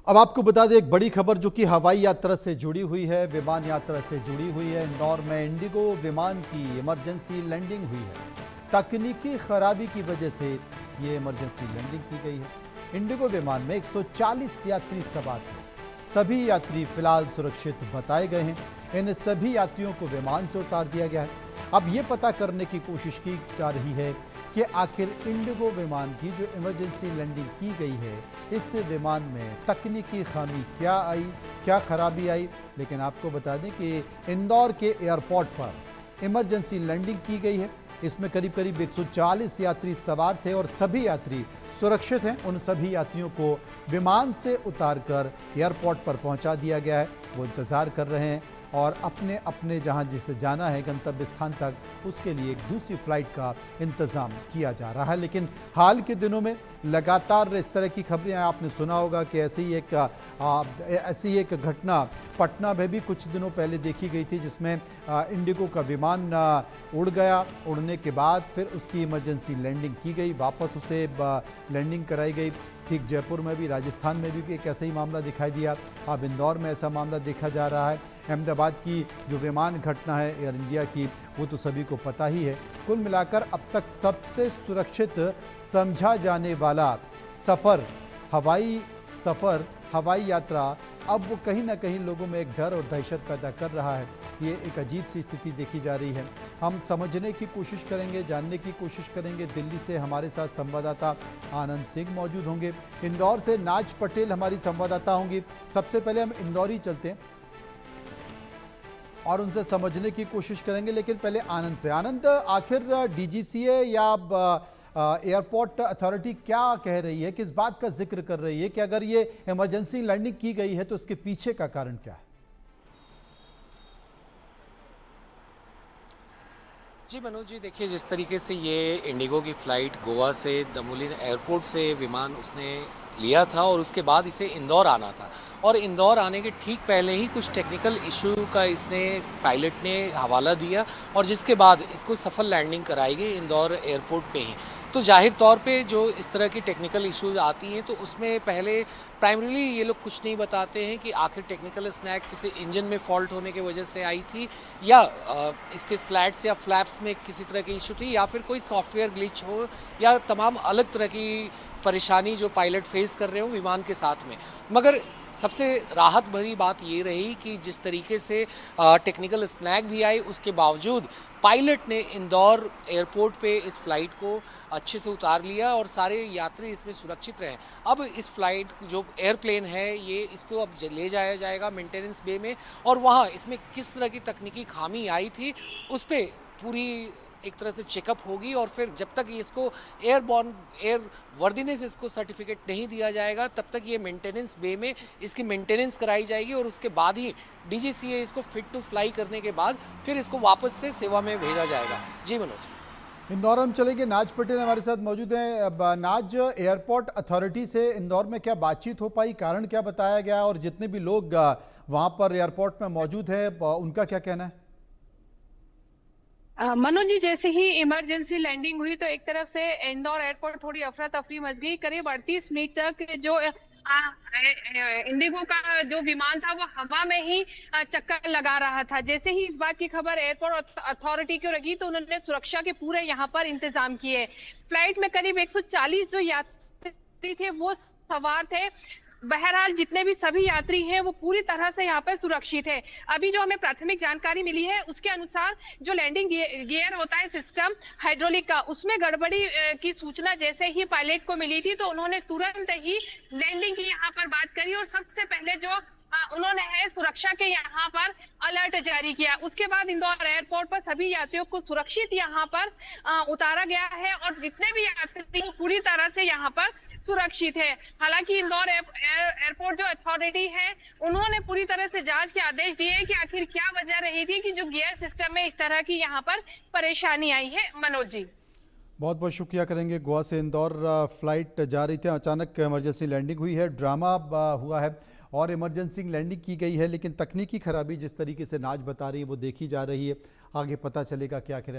अब आपको बता दें एक बड़ी खबर जो कि हवाई यात्रा से जुड़ी हुई है, विमान यात्रा से जुड़ी हुई है। इंदौर में इंडिगो विमान की इमरजेंसी लैंडिंग हुई है। तकनीकी खराबी की वजह से ये इमरजेंसी लैंडिंग की गई है। इंडिगो विमान में 140 यात्री सवार थे। सभी यात्री फिलहाल सुरक्षित बताए गए हैं। इन सभी यात्रियों को विमान से उतार दिया गया है। अब ये पता करने की कोशिश की जा रही है कि आखिर इंडिगो विमान की जो इमरजेंसी लैंडिंग की गई है, इस विमान में तकनीकी खामी क्या आई, क्या खराबी आई। लेकिन आपको बता दें कि इंदौर के एयरपोर्ट पर इमरजेंसी लैंडिंग की गई है। इसमें करीब करीब 140 यात्री सवार थे और सभी यात्री सुरक्षित हैं। उन सभी यात्रियों को विमान से उतारकर एयरपोर्ट पर पहुंचा दिया गया है। वो इंतज़ार कर रहे हैं और अपने अपने जहां जिसे जाना है गंतव्य स्थान तक, उसके लिए एक दूसरी फ्लाइट का इंतज़ाम किया जा रहा है। लेकिन हाल के दिनों में लगातार इस तरह की खबरें आपने सुना होगा कि ऐसी एक घटना पटना में भी कुछ दिनों पहले देखी गई थी, जिसमें इंडिगो का विमान उड़ गया। उड़ने के बाद फिर उसकी इमरजेंसी लैंडिंग की गई, वापस उसे लैंडिंग कराई गई। ठीक जयपुर में भी, राजस्थान में भी एक ऐसा ही मामला दिखाई दिया। अब इंदौर में ऐसा मामला देखा जा रहा है। अहमदाबाद की जो विमान घटना है एयर इंडिया की, वो तो सभी को पता ही है। कुल मिलाकर अब तक सबसे सुरक्षित समझा जाने वाला हवाई यात्रा अब वो कहीं ना कहीं लोगों में एक डर और दहशत पैदा कर रहा है। ये एक अजीब सी स्थिति देखी जा रही है। हम समझने की कोशिश करेंगे, जानने की कोशिश करेंगे। दिल्ली से हमारे साथ संवाददाता आनंद सिंह मौजूद होंगे। इंदौर से नाज पटेल हमारी संवाददाता होंगी। सबसे पहले हम इंदौर ही चलते हैं और उनसे समझने की कोशिश करेंगे। लेकिन पहले आनंद से। आनंद, आखिर डीजीसीए या एयरपोर्ट अथॉरिटी क्या कह रही है, किस बात का जिक्र कर रही है कि अगर ये इमरजेंसी लैंडिंग की गई है तो इसके पीछे का कारण क्या है? जी मनोज जी, देखिए जिस तरीके से ये इंडिगो की फ़्लाइट गोवा से दमोली एयरपोर्ट से विमान उसने लिया था और उसके बाद इसे इंदौर आना था, और इंदौर आने के ठीक पहले ही कुछ टेक्निकल इशू का इसने पायलट ने हवाला दिया और जिसके बाद इसको सफल लैंडिंग कराई गई इंदौर एयरपोर्ट पे ही। तो जाहिर तौर पे जो इस तरह की टेक्निकल इश्यूज आती हैं तो उसमें पहले प्राइमरीली ये लोग कुछ नहीं बताते हैं कि आखिर टेक्निकल स्नैग किसी इंजन में फॉल्ट होने की वजह से आई थी या इसके स्लैट्स या फ्लैप्स में किसी तरह की इशू थी या फिर कोई सॉफ्टवेयर ग्लिच हो या तमाम अलग तरह की परेशानी जो पायलट फेस कर रहे हो विमान के साथ में। मगर सबसे राहत भरी बात ये रही कि जिस तरीके से टेक्निकल स्नैग भी आई, उसके बावजूद पायलट ने इंदौर एयरपोर्ट पे इस फ्लाइट को अच्छे से उतार लिया और सारे यात्री इसमें सुरक्षित रहे। अब इस फ्लाइट जो एयरप्लेन है ये इसको अब ले जाया जाएगा मेंटेनेंस बे में, और वहाँ इसमें किस तरह की तकनीकी खामी आई थी उस पर पूरी एक तरह से चेकअप होगी, और फिर जब तक इसको एयर वर्दीनेस इसको सर्टिफिकेट नहीं दिया जाएगा तब तक ये मेंटेनेंस बे में इसकी मेंटेनेंस कराई जाएगी, और उसके बाद ही डीजीसीए इसको फिट टू फ्लाई करने के बाद फिर इसको वापस से सेवा में भेजा जाएगा। जी मनोज। इंदौर हम चलेंगे, नाज पटेल हमारे साथ मौजूद हैं। अब नाज, एयरपोर्ट अथॉरिटी से इंदौर में क्या बातचीत हो पाई, कारण क्या बताया गया, और जितने भी लोग वहां पर एयरपोर्ट में मौजूद हैं उनका क्या कहना है? मनोज जी, जैसे ही इमरजेंसी लैंडिंग हुई तो एक तरफ से इंदौर एयरपोर्ट थोड़ी अफरा तफरी मच गई। करीब 38 मिनट तक जो इंडिगो का जो विमान था वो हवा में ही चक्कर लगा रहा था। जैसे ही इस बात की खबर एयरपोर्ट अथॉरिटी को लगी तो उन्होंने सुरक्षा के पूरे यहाँ पर इंतजाम किए। फ्लाइट में करीब 140 जो यात्री थे वो सवार थे। बहरहाल जितने भी सभी यात्री हैं वो पूरी तरह से यहाँ पर सुरक्षित है। अभी जो हमें प्राथमिक जानकारी मिली है उसके अनुसार जो लैंडिंग गियर होता है सिस्टम हाइड्रोलिक का, उसमें गड़बड़ी की सूचना जैसे ही पायलट को मिली थी तो उन्होंने तुरंत ही लैंडिंग की यहाँ पर बात करी और सबसे पहले जो उन्होंने है सुरक्षा के यहाँ पर अलर्ट जारी किया। उसके बाद इंदौर एयरपोर्ट पर सभी यात्रियों को सुरक्षित यहाँ पर उतारा गया है और जितने भी यात्री पूरी तरह से यहाँ पर सुरक्षित है। हालांकि इंदौर एयरपोर्ट जो अथॉरिटी है उन्होंने पूरी तरह से जांच के आदेश दिए हैं कि आखिर क्या वजह रही थी कि जो गियर सिस्टम में इस तरह की यहाँ पर परेशानी आई है। मनोज जी, बहुत बहुत शुक्रिया करेंगे। गोवा से इंदौर फ्लाइट जा रही थी, अचानक इमरजेंसी लैंडिंग हुई है, ड्रामा हुआ है और इमरजेंसी लैंडिंग की गई है। लेकिन तकनीकी खराबी जिस तरीके से नाज बता रही है वो देखी जा रही है। आगे पता चलेगा क्या आखिर